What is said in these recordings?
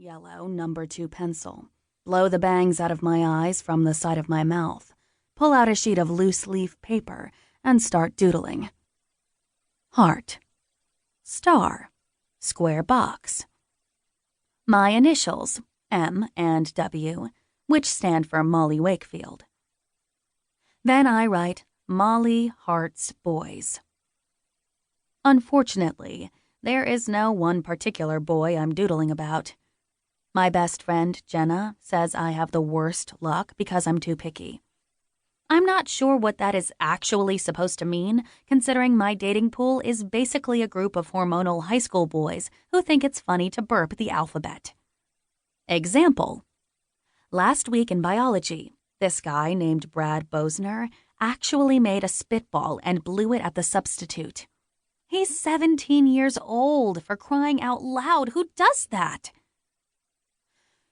yellow No. 2 pencil, blow the bangs out of my eyes from the side of my mouth, pull out a sheet of loose-leaf paper, and start doodling. Heart. Star. Square box. My initials, M and W, which stand for Molly Wakefield. Then I write Molly Hearts Boys. Unfortunately, there is no one particular boy I'm doodling about. My best friend, Jenna, says I have the worst luck because I'm too picky. I'm not sure what that is actually supposed to mean, considering my dating pool is basically a group of hormonal high school boys who think it's funny to burp the alphabet. Example. Last week in biology, this guy named Brad Bosner actually made a spitball and blew it at the substitute. He's 17 years old, for crying out loud. Who does that?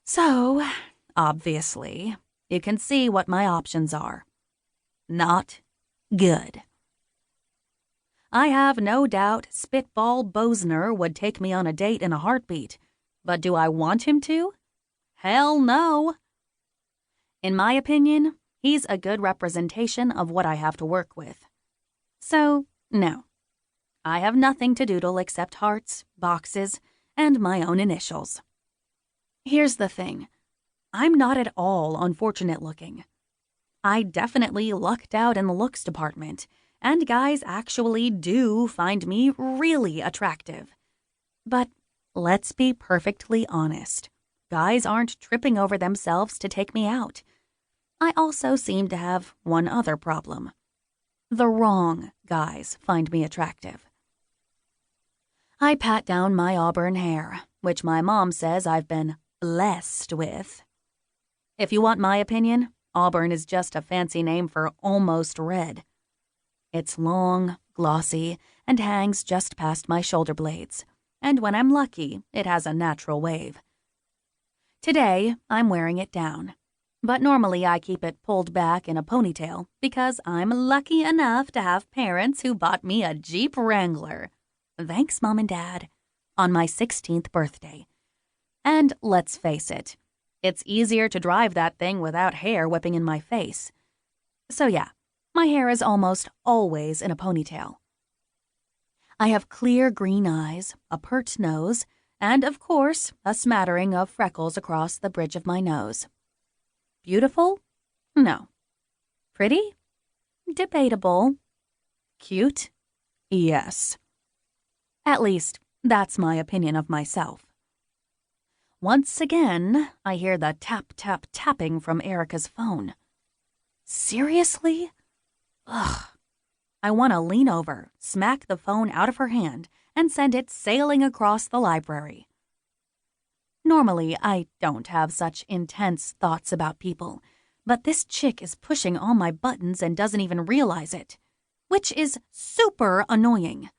So, obviously, you can see what my options are. Not good. I have no doubt Spitball Bosner would take me on a date in a heartbeat, but do I want him to? Hell no. In my opinion, he's a good representation of what I have to work with. So, no. I have nothing to doodle except hearts, boxes, and my own initials. Here's the thing. I'm not at all unfortunate looking. I definitely lucked out in the looks department, and guys actually do find me really attractive. But let's be perfectly honest. Guys aren't tripping over themselves to take me out. I also seem to have one other problem. The wrong guys find me attractive. I pat down my auburn hair, which my mom says I've been blessed with. If you want my opinion, auburn is just a fancy name for almost red. It's long, glossy, and hangs just past my shoulder blades, and when I'm lucky, it has a natural wave. Today, I'm wearing it down, but normally I keep it pulled back in a ponytail because I'm lucky enough to have parents who bought me a Jeep Wrangler. Thanks, Mom and Dad, on my 16th birthday. And let's face it, it's easier to drive that thing without hair whipping in my face. So yeah, my hair is almost always in a ponytail. I have clear green eyes, a pert nose, and of course, a smattering of freckles across the bridge of my nose. Beautiful? No. Pretty? Debatable. Cute? Yes. At least, that's my opinion of myself. Once again, I hear the tap-tap-tapping from Erica's phone. Seriously? Ugh. I want to lean over, smack the phone out of her hand, and send it sailing across the library. Normally, I don't have such intense thoughts about people, but this chick is pushing all my buttons and doesn't even realize it, which is super annoying.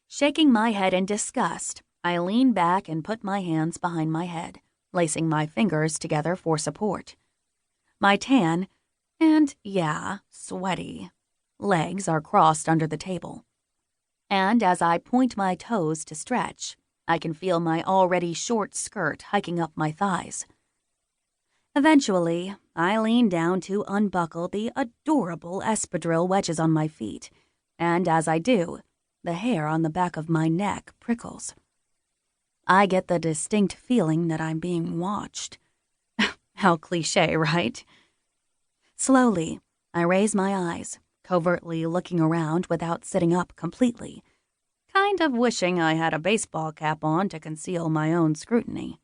Shaking my head in disgust, I lean back and put my hands behind my head, lacing my fingers together for support. My tan, and yeah, sweaty, legs are crossed under the table. And as I point my toes to stretch, I can feel my already short skirt hiking up my thighs. Eventually, I lean down to unbuckle the adorable espadrille wedges on my feet, and as I do, the hair on the back of my neck prickles. I get the distinct feeling that I'm being watched. How cliché, right? Slowly, I raise my eyes, covertly looking around without sitting up completely, kind of wishing I had a baseball cap on to conceal my own scrutiny.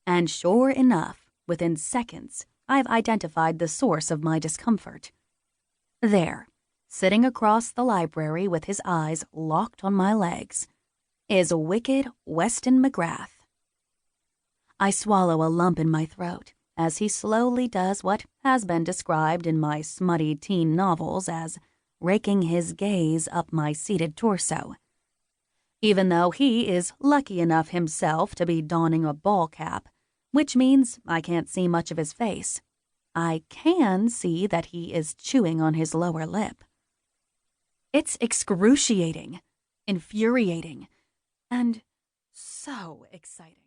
And sure enough, within seconds, I've identified the source of my discomfort. There, sitting across the library with his eyes locked on my legs, is wicked Weston McGrath. I swallow a lump in my throat as he slowly does what has been described in my smutty teen novels as raking his gaze up my seated torso. Even though he is lucky enough himself to be donning a ball cap, which means I can't see much of his face, I can see that he is chewing on his lower lip. It's excruciating, infuriating, and so exciting.